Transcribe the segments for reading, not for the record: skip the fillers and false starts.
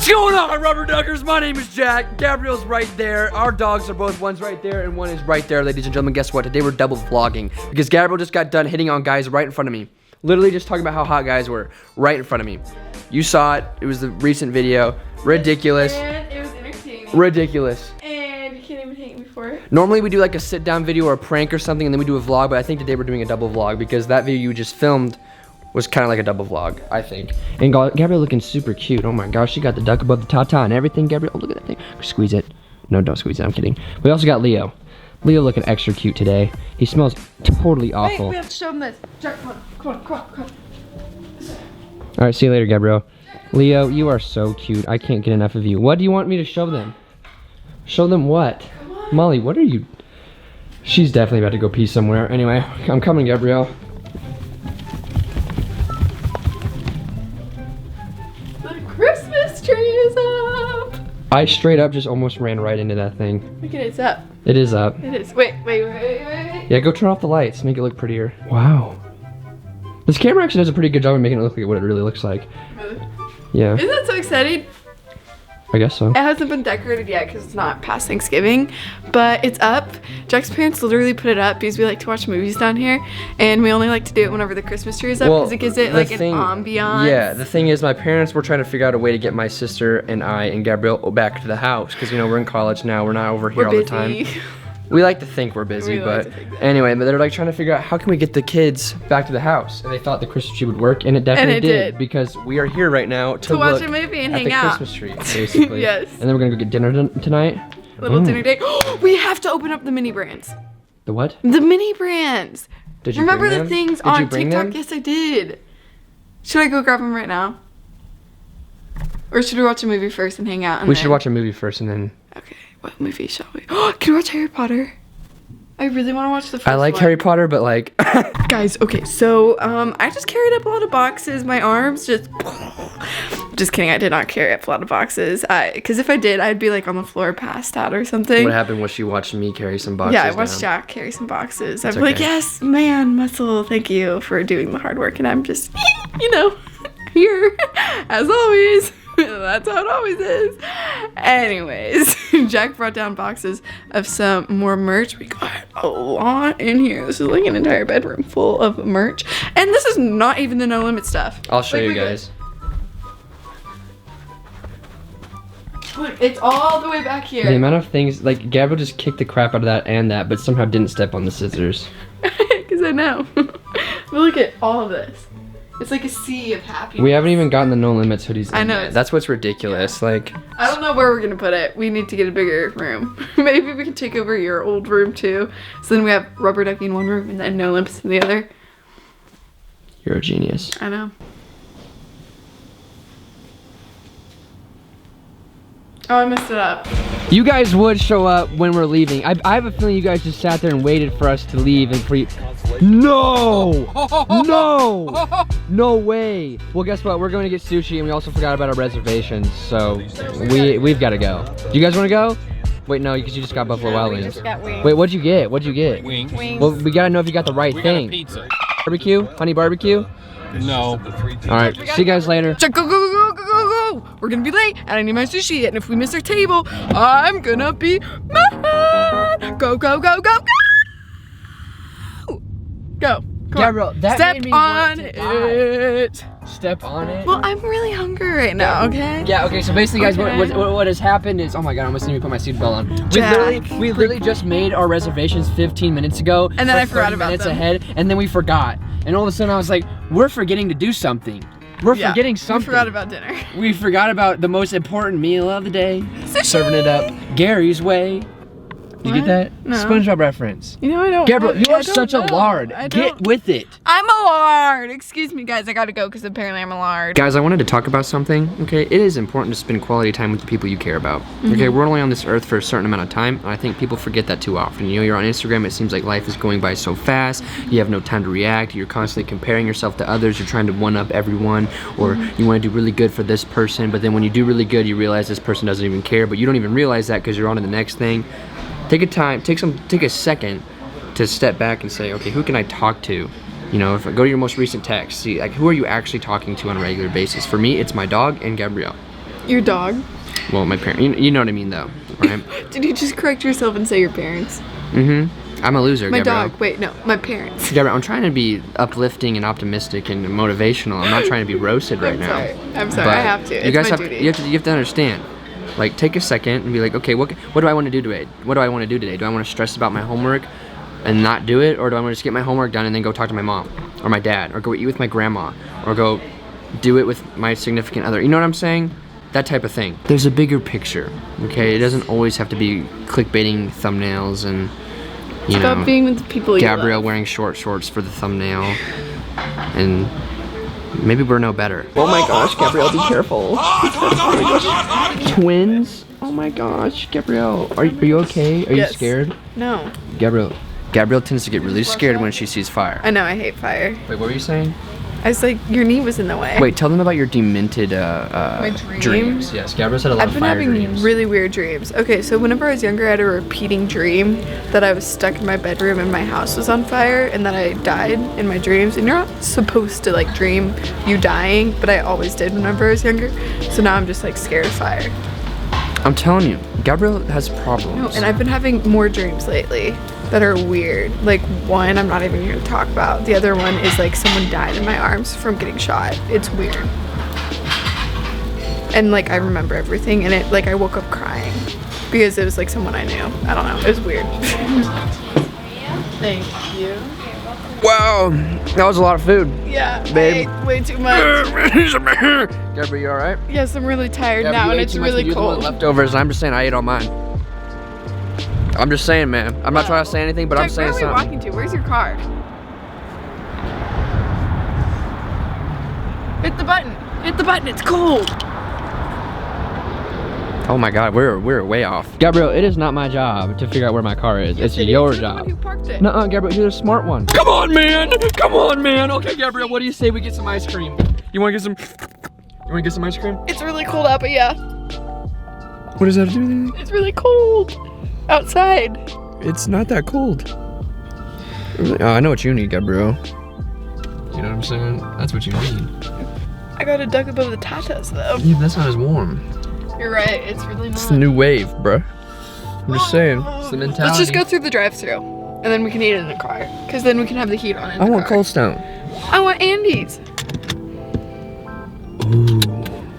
going on, Rubber Duckers? My name is Jack. Gabriel's right there. Our dogs are both, one's right there and one is right there, ladies and gentlemen. Guess what? Today we're double vlogging because Gabriel just got done hitting on guys right in front of me. Literally just talking about how hot guys were right in front of me. You saw it. It was the recent video. Ridiculous. And it was entertaining. Ridiculous. And you can't even hate me for it. Normally we do like a sit down video or a prank or something and then we do a vlog, but I think today we're doing a double vlog because that video you just filmed was kind of like a double vlog, I think. And Gabriel looking super cute. Oh my gosh, she got the duck above the tata and everything. Gabriel, oh, look at that thing. Squeeze it. No, don't squeeze it. I'm kidding. We also got Leo. Leo looking extra cute today. He smells totally awful. Wait, we have to show him this. Jack, come on. Come on. All right, see you later, Gabriel. Leo, you are so cute. I can't get enough of you. What do you want me to show them? Show them what? Come on. Molly, what are you? She's definitely about to go pee somewhere. Anyway, I'm coming, Gabriel. Christmas tree is up. I straight up just almost ran right into that thing. Look at it, it's up. It is up. It is. Wait. Yeah, go turn off the lights, make it look prettier. Wow. This camera actually does a pretty good job of making it look like what it really looks like. Really? Yeah. Isn't that so exciting? I guess so. It hasn't been decorated yet because it's not past Thanksgiving, but it's up. Jack's parents literally put it up because we like to watch movies down here, and we only like to do it whenever the Christmas tree is up because it gives it like an ambiance. Yeah, the thing is my parents were trying to figure out a way to get my sister and I and Gabriel back to the house because, you know, we're in college now. We're not over here all the time. We like to think we're busy, but anyway, but they're like trying to figure out how can we get the kids back to the house, and they thought the Christmas tree would work, and it definitely did because we are here right now to watch a movie and hang out. At the Christmas tree, basically. Yes. And then we're gonna go get dinner tonight. Little dinner date. We have to open up the mini brands. The what? The mini brands. Did you remember bring the them? things Did on you bring TikTok? them? Yes, I did. Should I go grab them right now? Or should we watch a movie first and hang out? And We should watch a movie first and then. Okay, what movie shall we? Can we watch Harry Potter? I really want to watch the first one. I like Harry Potter, but like. Guys, okay, so I just carried up a lot of boxes. My arms just kidding. I did not carry up a lot of boxes. Because if I did, I'd be like on the floor passed out or something. What happened was she watched me carry some boxes. Yeah, I watched down. Jack carry some boxes. I'd be like, yes, man, muscle, thank you for doing the hard work. And I'm just, you know, here as always. That's how it always is. Anyways, Jack brought down boxes of some more merch. We got a lot in here. This is like an entire bedroom full of merch. And this is not even the No Limit stuff. I'll show you guys. Look, it's all the way back here. The amount of things, like Gabriel just kicked the crap out of that and that, but somehow didn't step on the scissors. Because I know. But look at all of this. It's like a sea of happiness. We haven't even gotten the No Limits hoodies. I know. Yet. That's what's ridiculous. Yeah. Like, I don't know where we're gonna put it. We need to get a bigger room. Maybe we can take over your old room too. So then we have rubber ducky in one room and then No Limits in the other. You're a genius. I know. Oh, I messed it up. You guys would show up when we're leaving. I have a feeling you guys just sat there and waited for us to leave and for you. No! No! No way! Well, guess what? We're going to get sushi and we also forgot about our reservations, so we've got to go. Do you guys want to go? Wait, no, because you just got Buffalo Wild Wings. We just got wings. Wait, what'd you get? What'd you get? Wings. Well, we got to know if you got the right thing. Got a pizza. Barbecue? Honey barbecue? No. All right, see you guys later. Go, go, go, go, go, go, go! We're gonna be late, and I need my sushi, and if we miss our table, I'm gonna be mad! Go, go, go, go, go! Go. Gabriel, that Step made me on want to die. it. Step on it. Well, I'm really hungry right now, okay? Yeah, okay, so basically, guys, Okay. what has happened is, oh my god, I almost didn't even put my seatbelt on. Jack. We literally just made our reservations 15 minutes ago. And then for I forgot 30 about minutes them. ahead, and then we forgot. And all of a sudden, I was like, we're forgetting to do something. We're forgetting something. We forgot about dinner. We forgot about the most important meal of the day. Sushi. Serving it up Gary's way. Did you get that? No. SpongeBob reference. You know, I don't. Gabriel, you I are don't such a know. lard. I Get don't- with it. I'm a lard. Excuse me, guys. I gotta go because apparently I'm a lard. Guys, I wanted to talk about something, okay? It is important to spend quality time with the people you care about, okay? We're only on this earth for a certain amount of time, and I think people forget that too often. You know, you're on Instagram, it seems like life is going by so fast, you have no time to react, you're constantly comparing yourself to others, you're trying to one-up everyone, or you want to do really good for this person, but then when you do really good, you realize this person doesn't even care, but you don't even realize that because you're on to the next thing. Take a second to step back and say, okay, who can I talk to? You know, if I go to your most recent text, see, like, who are you actually talking to on a regular basis? For me, it's my dog and Gabrielle. Your dog? Well, my parents. You know what I mean, though, right? Did you just correct yourself and say your parents? Mm-hmm. I'm a loser, My Gabrielle. dog. Wait, no, my parents. Gabrielle, I'm trying to be uplifting and optimistic and motivational. I'm not trying to be roasted right now. I'm sorry. I have to. It's You guys my have duty. you have to understand. Like, take a second and be like, okay, what do I want to do today? What do I want to do today? Do I want to stress about my homework and not do it, or do I want to just get my homework done and then go talk to my mom or my dad, or go eat with my grandma, or go do it with my significant other? You know what I'm saying? That type of thing. There's a bigger picture, okay? It doesn't always have to be clickbaiting thumbnails and, you know, Stop being with the people you Gabrielle love. wearing short shorts for the thumbnail, and maybe we're no better. Oh my gosh, Gabrielle, be careful. Twins? Oh my gosh, Gabrielle, are you okay? Are you Yes. scared? No. Gabrielle tends to get really scared when she sees fire. I know, I hate fire. Wait, what were you saying? I was like, your knee was in the way. Wait, tell them about your demented dream? dreams. Yes, Gabrielle's had a lot I've of been fire having dreams. really weird dreams. Okay, so whenever I was younger, I had a repeating dream that I was stuck in my bedroom and my house was on fire and that I died in my dreams. And you're not supposed to like dream you dying, but I always did whenever I was younger. So now I'm just like scared of fire. I'm telling you, Gabrielle has problems. No, and I've been having more dreams lately that are weird. Like one I'm not even gonna talk about. The other one is like someone died in my arms from getting shot. It's weird. And like I remember everything, and it like I woke up crying because it was like someone I knew. I don't know. It was weird. Thank you. Wow, that was a lot of food. Yeah, Babe. I ate way too much. Gabrielle, you alright? Yes, I'm really tired Yeah, now, you and ate it's too much, really but you're the one cold. with leftovers. I'm just saying I ate all mine. I'm just saying, man. I'm not trying to say anything, but I'm Jack, saying where are we something. walking to? Where's your car? Hit the button. Hit the button. It's cold. Oh my God, we're way off. Gabrielle, it is not my job to figure out where my car is. It's It is. your You're the job. one who parked it. Nuh-uh, Gabrielle, you're the smart one. Come on, man! Come on, man! Okay, Gabrielle, what do you say we get some ice cream? You wanna get some ice cream? It's really cold out, but yeah, What does that have to do with anything? it's really cold outside. It's not that cold. Oh, I know what you need, Gabrielle. You know what I'm saying? That's what you need. I got a duck above the tatas though. Yeah, that's not as warm. You're right. It's really It's not. the new wave, bruh. I'm just saying. It's the mentality. Let's just go through the drive-thru, and then we can eat it in the car, because then we can have the heat on in the I want car. Cold Stone. I want Andy's. Ooh.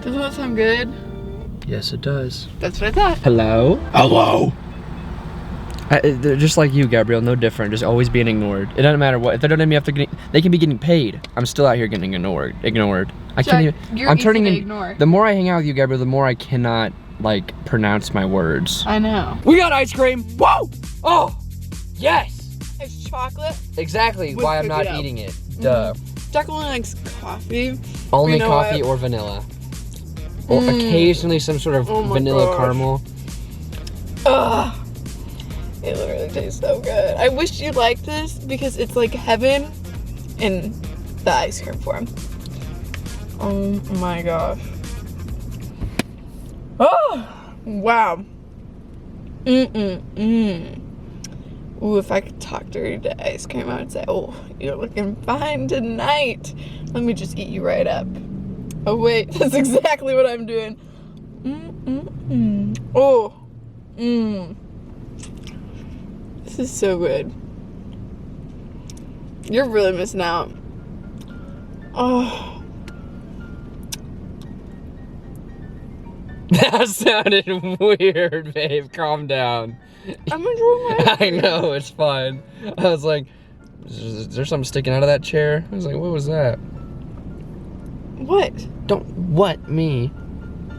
Doesn't that sound good? Yes, it does. That's what I thought. Hello? Hello? They're just like you, Gabrielle, no different. Just always being ignored. It doesn't matter what. If they don't let me have to get, they can be getting paid. I'm still out here getting ignored. I Jack, can't even. you're I'm easy turning to in. ignore. The more I hang out with you, Gabrielle, the more I cannot like pronounce my words. I know. We got ice cream. Whoa! Oh, yes. It's chocolate. Exactly With why I'm not cookie dough. eating it. Duh. Jack only likes coffee. Only You know coffee what? or vanilla. Or occasionally some sort of Oh my vanilla gosh. caramel. Ugh. It literally tastes so good. I wish you liked this because it's like heaven in the ice cream form. Oh my gosh. Oh, wow. Ooh, if I could talk dirty to ice cream, I would say, oh, you're looking fine tonight. Let me just eat you right up. Oh, wait, that's exactly what I'm doing. Oh, This is so good. You're really missing out. Oh. That sounded weird, babe. Calm down. I'm enjoying my I know, it's fine. I was like, is there something sticking out of that chair? I was like, what was that? What? Don't, what? Me?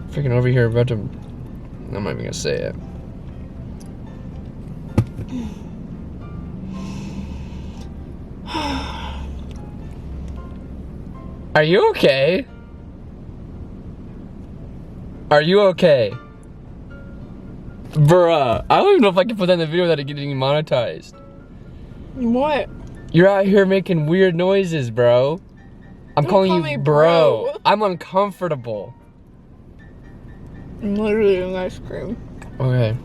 Freaking over here about to, I'm not even gonna say it. Are you okay? Are you okay? Bruh, I don't even know if I can put that in the video without it getting monetized. What? You're out here making weird noises, bro. I'm Don't calling call you me bro. bro. I'm uncomfortable. I'm literally eating ice cream. Okay.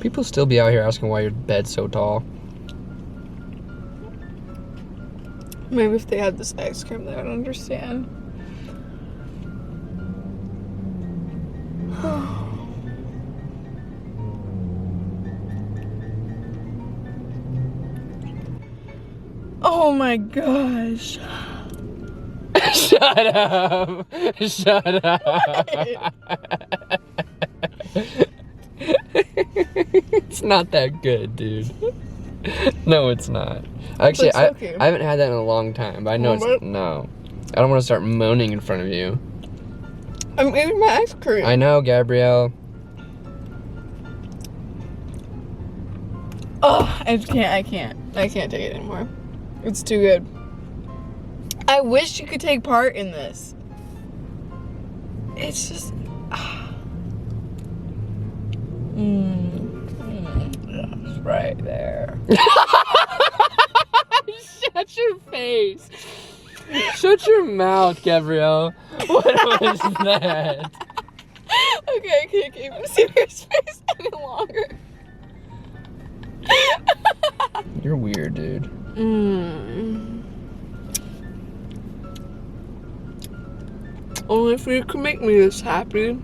People still be out here asking why your bed's so tall. Maybe if they had this ice cream, they would understand. Oh my gosh. Shut up. Shut up. It's not that good, dude. No, it's not. Actually, I haven't had that in a long time, but I know no. I don't want to start moaning in front of you. I'm eating my ice cream. I know, Gabrielle. Oh, I can't take it anymore. It's too good. I wish you could take part in this. It's just... It's right there. Shut your face. Shut your mouth, Gabrielle. What was that? Okay, I can't keep a serious face any longer. You're weird, dude. Only if you could make me this happy,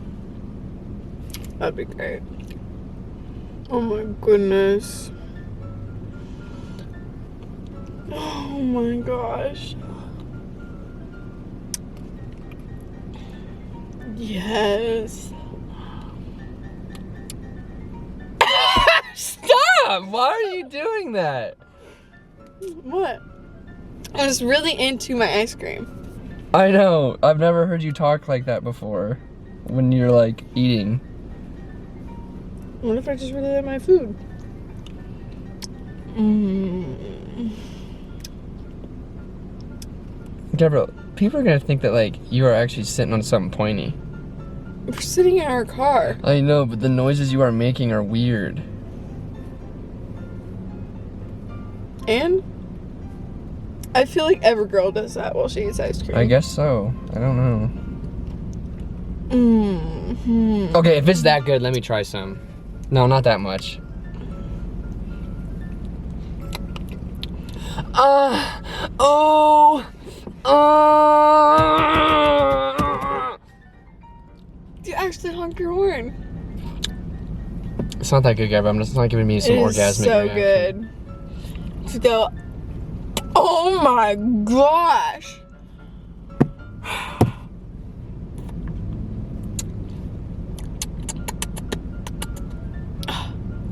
that'd be great. Oh my goodness. Oh my gosh. Yes. Stop! Why are you doing that? What? I was really into my ice cream. I know. I've never heard you talk like that before. When you're like eating. What if I just really like my food? Gabrielle, people are gonna think that like you are actually sitting on something pointy. We're sitting in our car. I know, but the noises you are making are weird. And I feel like every girl does that while she eats ice cream. I guess so. I don't know. Okay, if it's that good, let me try some. No, not that much. You actually honked your horn. It's not that good, Gabrielle. It's not giving me some orgasmic so reaction. Good. To go. Oh my gosh.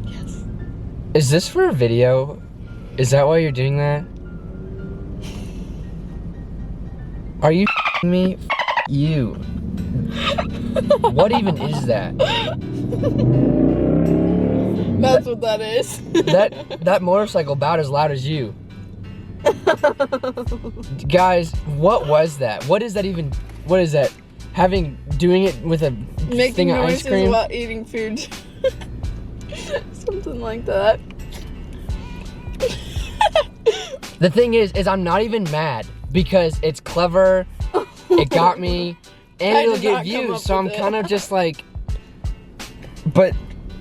Yes. Is this for a video? Is that why you're doing that? Are you me? You. What even is that? That's what that is. That motorcycle about as loud as you. Guys, what was that? What is that even? What is that? Doing it with a Making thing of ice cream? while eating food. Something like that. The thing is I'm not even mad because it's clever. It got me, and it'll get views. So I'm kind of just like, but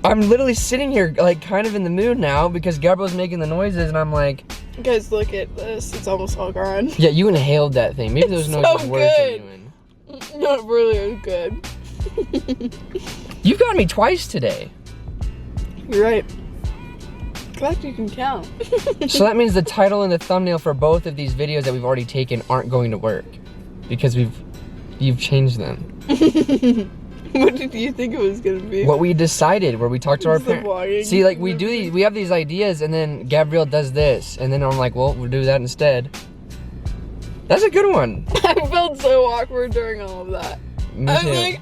I'm literally sitting here like kind of in the mood now because Gabrielle's making the noises, and I'm like, guys, look at this. It's almost all gone. Yeah, you inhaled that thing. Maybe those noises were genuine. No, it really is good. You got me twice today. You're right. Glad you can count. So that means the title and the thumbnail for both of these videos that we've already taken aren't going to work because you've changed them. What did you think it was gonna be? What we decided, where we talked to our parents. See, like we have these ideas, and then Gabrielle does this, and then I'm like, well, we'll do that instead. That's a good one. I felt so awkward during all of that. Me I too. was like,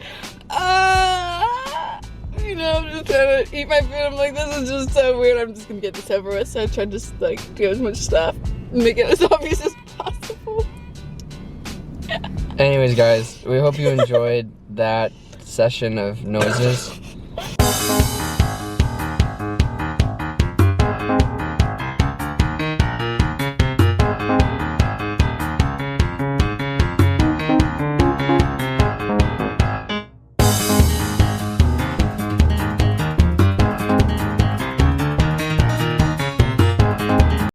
you know, I'm just trying to eat my food. I'm like, this is just so weird. I'm just gonna get this over with. So I tried to just like do as much stuff, make it as obvious as possible. Anyways, guys, we hope you enjoyed that session of noises.